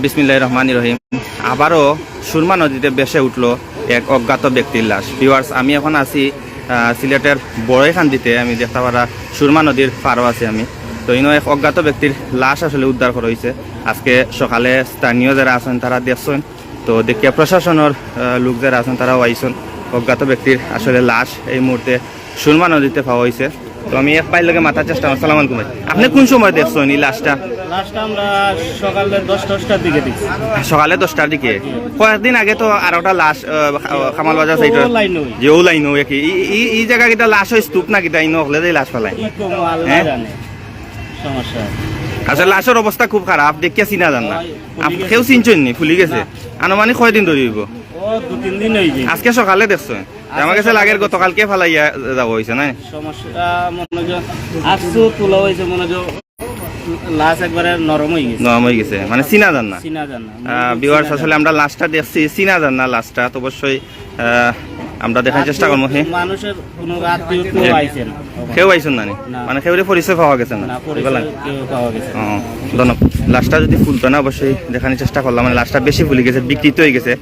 বিসমিল্লাহির রহমানির রহিম। আবারও সুরমা নদীতে ভেসে উঠল এক অজ্ঞাত ব্যক্তির লাশ। ভিউয়ার্স, আমি এখন আছি সিলেটের বড়াইখান্দিতে। আমি দেখতে পারা সুরমা নদীর পাড়ও আছি আমি। তো ইনো এক অজ্ঞাত ব্যক্তির লাশ আসলে উদ্ধার করা হয়েছে। আজকে সকালে স্থানীয় যারা আছেন তারা দেখছেন, তো দেখিয়া প্রশাসনের লোক যারা আছেন তারাও আইসন। অজ্ঞাত ব্যক্তির আসলে লাশ এই মুহূর্তে সুরমা নদীতে পাওয়া হয়েছে। তো আমি এক পাইর লগে মাথার চেষ্টা। আসসালামু আলাইকুম ভাই, আপনি কোন সময় দেখছেন এই লাশটা? আমরা সকালে 10টার দিকে দেখছি। সকালে 10টার দিকে। কয়েকদিন আগে তো আর একটা লাশ কামাল বাজার সাইড যে ও লাইন কি এই জায়গা কিটা লাশ হয় স্তূপ না কিটা ইনো হলে লাশ ফেলায় সমস্যা। আসলে লাশের অবস্থা খুব খারাপ, দেখিয়া চিনা যান না। কেউ চিনছেন নি? ফুলি গেছে। আনুমানিক কয়দিন ধরে হইব? 2-3 দিন হয়ে যায়। আজকে সকালে দেখছেন? আমার কাছে লাগের গতকালকে ফেলাইয়া যাব হয়েছে না? সমস্যা মনোযোগ আসছো তোলা হয়েছে, মনোযোগ লাশ একবারে নরম হয়ে গেছে, মানে চিনা যান না। ভিউয়ার্স, আসলে আমরা লাশটা দেখছি, চিনা যান না লাশটা। তো অবশ্যই আমরা দেখার চেষ্টা করবো। মানুষের কোনো আত্মীয় আইছেন, কেউ আইছেন না, মানে কেউ পরিচয় পাওয়া গেছে না। ধন্যবাদ। লাশটা যদি ফুলতো না অবশ্যই দেখানোর চেষ্টা করলাম। মানে লাশটা বেশি ফুলে গেছে, বিকৃত হয়ে গেছে।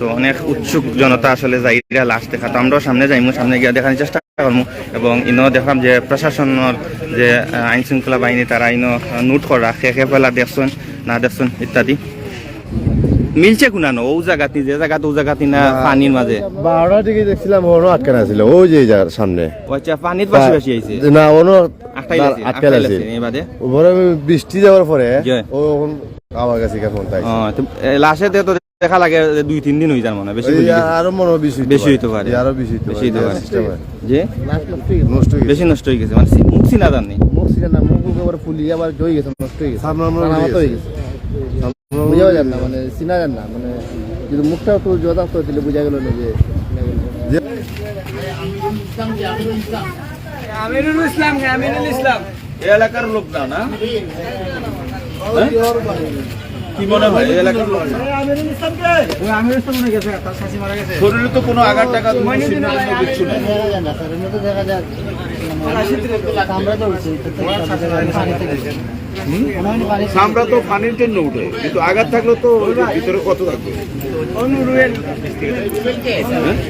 তো অনেক উৎসুক জনতা আসলে যাইরা লাশ দেখা। তো আমরাও সামনে যাইমু, সামনে গিয়ে দেখানোর চেষ্টা করবো। এবং ইনো দেখলাম যে প্রশাসনের যে আইন শৃঙ্খলা বাহিনী তারা ইনো নোট করা খেয়ে পেলা দেখছেন না দেখছেন ইত্যাদি। মিলছে কোনানো ও জায়গাতে, যে জায়গাতে ও জায়গাতে না পানির মাঝে 12টার দিকে দেখছিলাম ওনো আটকানো ছিল ওই যে যার সামনে। আচ্ছা, পানির পাশে বেশি আইছে না, ওনো আটকাই আছে এবারে। ওপরে বৃষ্টি যাওয়ার পরে ও এখন আমার কাছে কেমন তাই। তো লাশে তো দেখা লাগে 2-3 দিন হই যার মনে বেশি আরো মনে বেশি হইতে পারে, আরো বেশি হইতে পারে যে নষ্ট বেশি নষ্ট হয়ে গেছে। মানে মুখ চিনা জানি মুখ চিনা না, মুখ একবার ফুলি আবার জই গেছে, নষ্ট হয়ে গেছে, সামনে হয়ে গেছে, বুঝাও যান না, মানে চিনা যান না। মানে যদি মুখটা তো জোদা করে দিলে বোঝা গেল না যে আমিরুল ইসলাম এই এলাকার লোক না, না কি মনে হয়? এই এলাকার লোক না? শরীরে তো কোনো আঘাত টাকা কিছু নেই। আমরা তো পানির জন্য উঠে, কিন্তু আঘাত থাকলে তো ভিতরে কত থাকবে।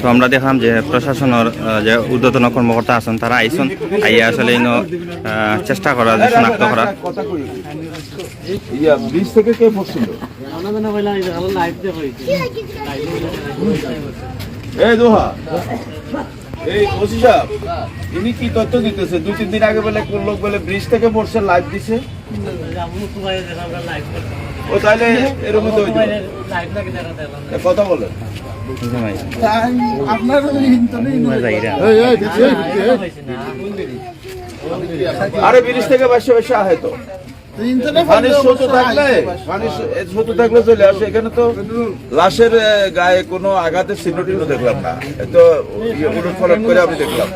তো আমরা দেখলাম যে প্রশাসনের যে ঊর্ধ্বতন কর্মকর্তা আছেন তারা আইসন, আইয়া আসলে চেষ্টা করা যে শনাক্ত করা। ব্রিজ থেকে কে পড়ছিল? এই দোহা, এই ওসি সাহেব, ইনি কি তথ্য দিতেছে? 2-3 দিন আগে বলে কোন লোক বলে ব্রিজ থেকে পড়ছে, লাইভ দিছে। ও তাহলে এরকম তো কথা বলেন। আরে ব্রিজ থেকে বাসে বাসে আহে তো পানির স্রোত থাকলে চলে আসে। এখানে তো লাশের গায়ে কোনো আঘাতের চিহ্ন টিহ্ন দেখলাম না, তো উলটপালট করে আমি দেখলাম।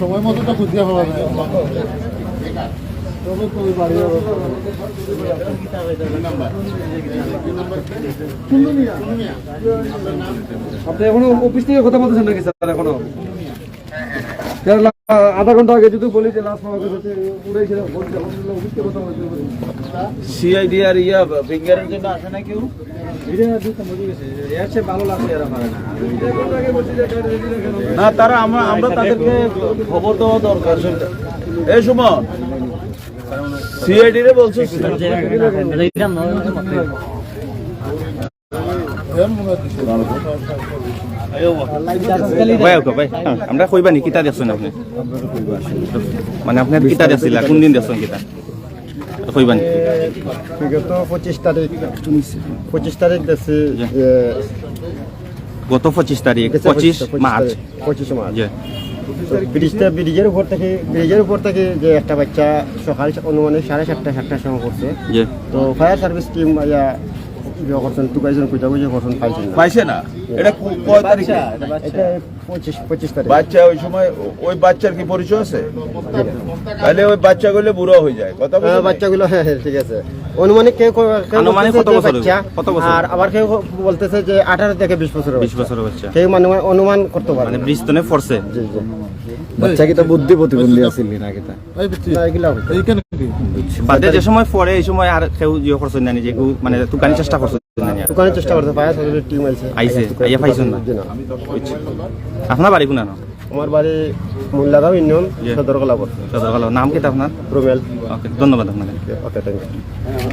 সময় মতো তো খুঁজতে হবে। আপনি এখনো অফিস থেকে কথা বলতেছেন নাকি স্যার? এখনো আধা ঘন্টা আগে যদি বলি যে লাশ পাওয়া গেছে উড়েছিল, সিআইডি আর ফিঙ্গারের জন্য আসে না কেউ? না, তারা আমরা তাদেরকে খবর দেওয়া দরকার। এই সময় সিআইডি রে বলছে আমরা কইবা নি কিতা দেখছেন আপনি? মানে আপনার কিতা দেখছিল, কোন দিন দেখছেন কিতা কইবা নি? বিগত 25 তারিখ দেখছি, গত 25 তারিখ, 25 মার্চ। ব্রিজের উপর থেকে যে একটা বাচ্চা সকাল অনুমানে 7:30-7টার সময় করছে। তো ফায়ার সার্ভিস টিম পাইছে না। এটা কয় তারিখে? এটা 25 তারিখ। বাচ্চা ওই সময় ওই বাচ্চার কি পরিচয় আছে? তাহলে ওই বাচ্চাগুলো বুড়ো হয়ে যায়। কথা বাচ্চাগুলো হ্যাঁ ঠিক আছে। অনুমানিক কেউ কত বছর? আর আবার কেউ বলতেছে যে 18 থেকে 20 বছর। 20 বছর বাচ্চা। কেউ অনুমান করতে পারে, মানে ব্রিজ তো ফোর্সে। জি জি। বাচ্চা কিতা বুদ্ধি প্রতিবন্ধী আছিল না কিতা এইখানে বাদে যে সময় পরে এই সময় আর কেউ ইয়ে করছেন না নিজে কেউ মানে তুকানি চেষ্টা করছেন না দোকানের চেষ্টা করতে পায় সরকারের টিম আছে আইছে আইয়া পাইছেন না আপনার বাড়ি কোনা আমার বাড়ি মোল্লাগাঁও ইউনিয়ন সদরকলা পড়ছে সদর নাম কি আপনার রুমেল ওকে ধন্যবাদ আপনাকে ওকে থ্যাংক ইউ